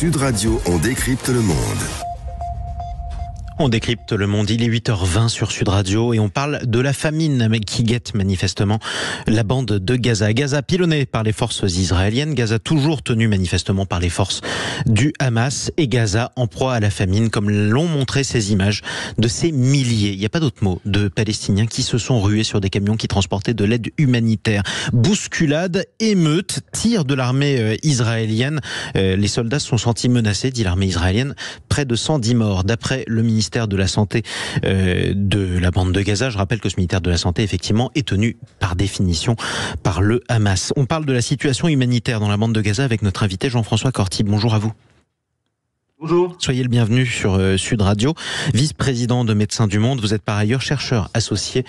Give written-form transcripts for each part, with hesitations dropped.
Sud Radio, on décrypte le monde. On décrypte le monde, il est 8h20 sur Sud Radio et on parle de la famine qui guette manifestement la bande de Gaza. Gaza pilonnée par les forces israéliennes, Gaza toujours tenue manifestement par les forces du Hamas et Gaza en proie à la famine comme l'ont montré ces images de ces milliers, il n'y a pas d'autre mot, de Palestiniens qui se sont rués sur des camions qui transportaient de l'aide humanitaire. Bousculade, émeute, tir de l'armée israélienne. Les soldats se sont sentis menacés, dit l'armée israélienne, près de 110 morts. D'après le ministère de la Santé de la bande de Gaza. Je rappelle que ce ministère de la Santé, effectivement, est tenu par définition par le Hamas. On parle de la situation humanitaire dans la bande de Gaza avec notre invité Jean-François Corti. Bonjour à vous. Bonjour. Soyez le bienvenu sur Sud Radio. Vice-président de Médecins du Monde, vous êtes par ailleurs chercheur associé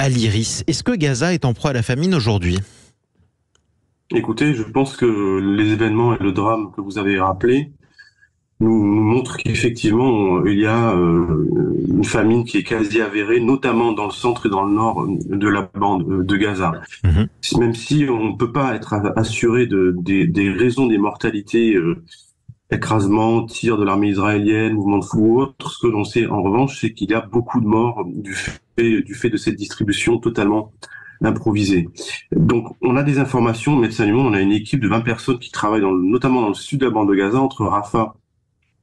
à l'IRIS. Est-ce que Gaza est en proie à la famine aujourd'hui ? Écoutez, je pense que les événements et le drame que vous avez rappelé nous montrent qu'effectivement, il y a une famine qui est quasi avérée, notamment dans le centre et dans le nord de la bande de Gaza. Même si on ne peut pas être assuré des raisons des mortalités, écrasement, tir de l'armée israélienne, mouvement de foule ou autre, ce que l'on sait en revanche, c'est qu'il y a beaucoup de morts du fait de cette distribution totalement improvisée. Donc, on a des informations, Médecins du Monde, on a une équipe de 20 personnes qui travaillent notamment dans le sud de la bande de Gaza, entre Rafah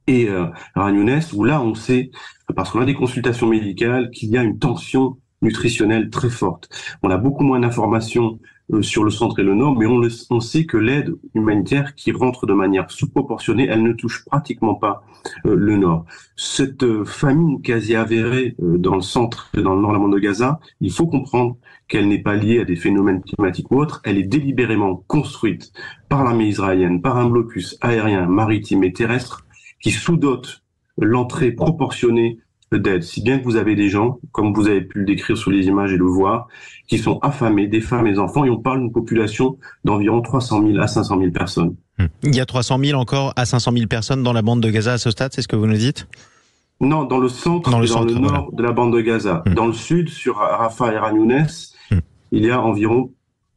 et Khan Younes, où là on sait, parce qu'on a des consultations médicales, qu'il y a une tension nutritionnelle très forte. On a beaucoup moins d'informations sur le centre et le nord, mais on sait que l'aide humanitaire qui rentre de manière sous-proportionnée, elle ne touche pratiquement pas le nord. Cette famine quasi avérée dans le centre et dans le nord de la bande de Gaza, il faut comprendre qu'elle n'est pas liée à des phénomènes climatiques ou autres, elle est délibérément construite par l'armée israélienne, par un blocus aérien, maritime et terrestre, qui sous-dote l'entrée proportionnée d'aide. Si bien que vous avez des gens, comme vous avez pu le décrire sur les images et le voir, qui sont affamés, des femmes et des enfants, et on parle d'une population d'environ 300 000 à 500 000 personnes. Il y a 300 000 encore à 500 000 personnes dans la bande de Gaza à ce stade, c'est ce que vous nous dites ? Non, dans le centre et dans le nord voilà. de la bande de Gaza. Dans le sud, sur Rafah et Khan Younes, il y a environ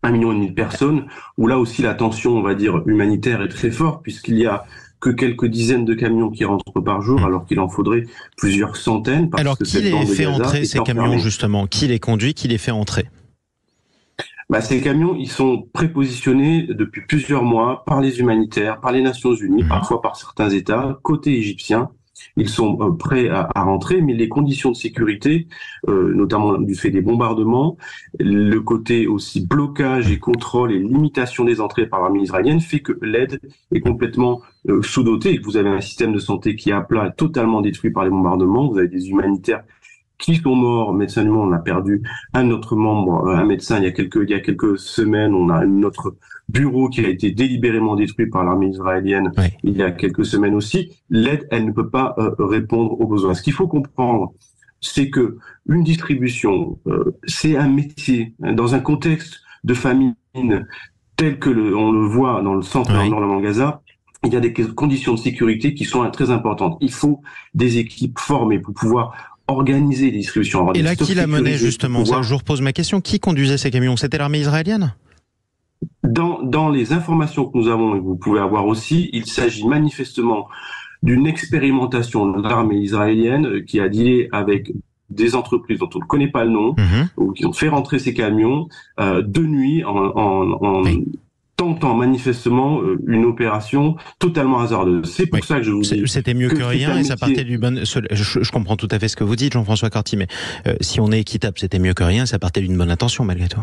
1,5 million de personnes, où là aussi la tension, on va dire, humanitaire est très forte, puisqu'il y a que quelques dizaines de camions qui rentrent par jour, alors qu'il en faudrait plusieurs centaines. Alors, qui les fait entrer, ces camions, justement ? Qui les conduit, qui les fait entrer ? Ces camions, ils sont prépositionnés depuis plusieurs mois par les humanitaires, par les Nations Unies, parfois par certains États, côté égyptien. Ils sont prêts à rentrer, mais les conditions de sécurité, notamment du fait des bombardements, le côté aussi blocage et contrôle et limitation des entrées par l'armée israélienne fait que l'aide est complètement sous-dotée et que vous avez un système de santé qui est à plat, totalement détruit par les bombardements. Vous avez des humanitaires qui sont morts. Médecins du Monde, on a perdu un autre membre, un médecin il y a quelques semaines. On a notre bureau qui a été délibérément détruit par l'armée israélienne il y a quelques semaines aussi. L'aide, elle ne peut pas répondre aux besoins. Ce qu'il faut comprendre, c'est que une distribution, c'est un métier dans un contexte de famine tel que on le voit dans le centre et dans le Gaza. Il y a des conditions de sécurité qui sont très importantes. Il faut des équipes formées pour pouvoir organiser les distributions. Et là, qui l'a mené justement ? Ça, je vous repose ma question. Qui conduisait ces camions ? C'était l'armée israélienne ? Dans les informations que nous avons, et vous pouvez avoir aussi, il s'agit manifestement d'une expérimentation de l'armée israélienne qui a dealé avec des entreprises dont on ne connaît pas le nom, ou qui ont fait rentrer ces camions de nuit en tentant manifestement une opération totalement hasardeuse. C'est pour ça que je vous dis... C'était mieux que rien et ça partait du bon... Je comprends tout à fait ce que vous dites, Jean-François Corti, mais si on est équitable, c'était mieux que rien, ça partait d'une bonne intention malgré tout.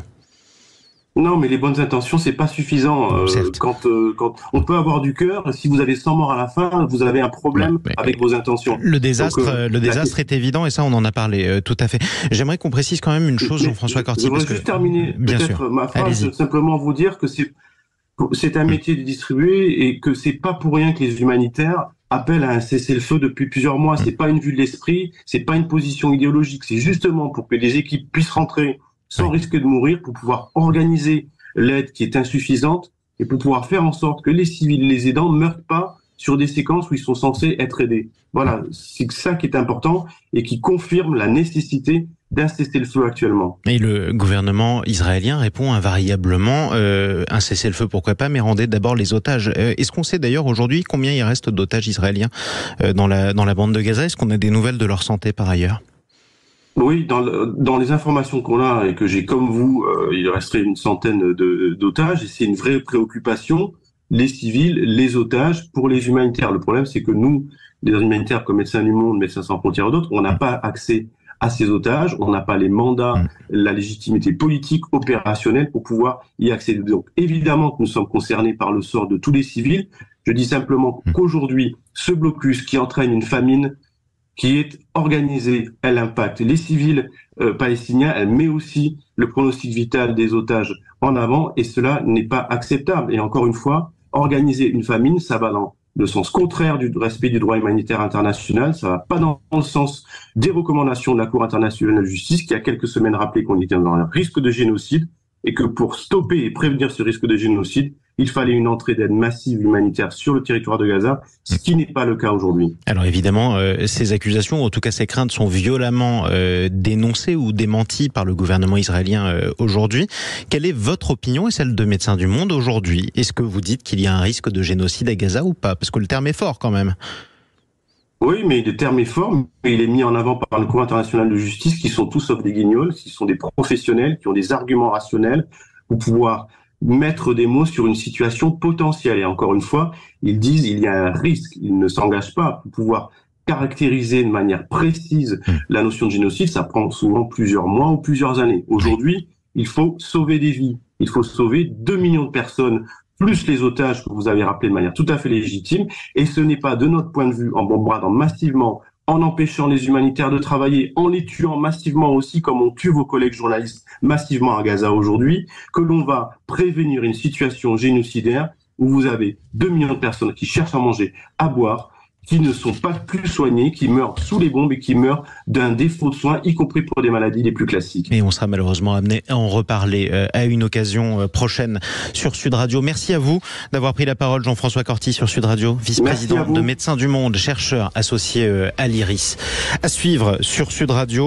Non, mais les bonnes intentions, c'est pas suffisant. Quand on peut avoir du cœur, si vous avez 100 morts à la fin, vous avez un problème avec vos intentions. Le désastre est évident et ça, on en a tout à fait. J'aimerais qu'on précise quand même une chose, Jean-François Corti. Je voudrais juste terminer ma phrase, simplement vous dire que c'est un métier de distribuer et que c'est pas pour rien que les humanitaires appellent à un cessez-le-feu depuis plusieurs mois. C'est pas une vue de l'esprit, c'est pas une position idéologique, c'est justement pour que les équipes puissent rentrer sans risque de mourir, pour pouvoir organiser l'aide qui est insuffisante et pour pouvoir faire en sorte que les civils, les aidants, ne meurent pas sur des séquences où ils sont censés être aidés. Voilà, c'est ça qui est important et qui confirme la nécessité d'un cessez-le-feu actuellement. Et le gouvernement israélien répond invariablement un cessez-le-feu, pourquoi pas, mais rendez d'abord les otages. Est-ce qu'on sait d'ailleurs aujourd'hui combien il reste d'otages israéliens dans la bande de Gaza? Est-ce qu'on a des nouvelles de leur santé par ailleurs? Oui, dans les informations qu'on a et que j'ai comme vous, il resterait une centaine d'otages et c'est une vraie préoccupation. Les civils, les otages, pour les humanitaires. Le problème, c'est que nous, les humanitaires comme Médecins du Monde, Médecins sans frontières et d'autres, on n'a pas accès à ces otages, on n'a pas les mandats, la légitimité politique, opérationnelle pour pouvoir y accéder. Donc évidemment que nous sommes concernés par le sort de tous les civils. Je dis simplement qu'aujourd'hui, ce blocus qui entraîne une famine qui est organisée, elle impacte les civils palestiniens, elle met aussi le pronostic vital des otages en avant et cela n'est pas acceptable. Et encore une fois, organiser une famine, ça va dans le sens contraire du respect du droit humanitaire international, ça va pas dans le sens des recommandations de la Cour internationale de justice qui a quelques semaines rappelé qu'on était dans un risque de génocide et que pour stopper et prévenir ce risque de génocide, il fallait une entrée d'aide massive humanitaire sur le territoire de Gaza, ce qui n'est pas le cas aujourd'hui. Alors évidemment, ces accusations, ou en tout cas ces craintes, sont violemment dénoncées ou démenties par le gouvernement israélien aujourd'hui. Quelle est votre opinion et celle de Médecins du Monde aujourd'hui? Est-ce que vous dites qu'il y a un risque de génocide à Gaza ou pas? Parce que le terme est fort quand même. Oui, mais le terme est fort, mais il est mis en avant par le Cour international de justice, qui sont tous sauf des guignols, qui sont des professionnels, qui ont des arguments rationnels pour pouvoir mettre des mots sur une situation potentielle. Et encore une fois, ils disent il y a un risque. Ils ne s'engagent pas pour pouvoir caractériser de manière précise la notion de génocide. Ça prend souvent plusieurs mois ou plusieurs années. Aujourd'hui, il faut sauver des vies. Il faut sauver 2 millions de personnes, plus les otages que vous avez rappelés de manière tout à fait légitime. Et ce n'est pas, de notre point de vue, en bombardant massivement, en empêchant les humanitaires de travailler, en les tuant massivement aussi, comme on tue vos collègues journalistes massivement à Gaza aujourd'hui, que l'on va prévenir une situation génocidaire où vous avez 2 millions de personnes qui cherchent à manger, à boire, qui ne sont pas plus soignés, qui meurent sous les bombes et qui meurent d'un défaut de soins, y compris pour des maladies les plus classiques. Et on sera malheureusement amené à en reparler à une occasion prochaine sur Sud Radio. Merci à vous d'avoir pris la parole, Jean-François Corti sur Sud Radio, vice-président de Médecins du Monde, chercheur associé à l'IRIS. À suivre sur Sud Radio.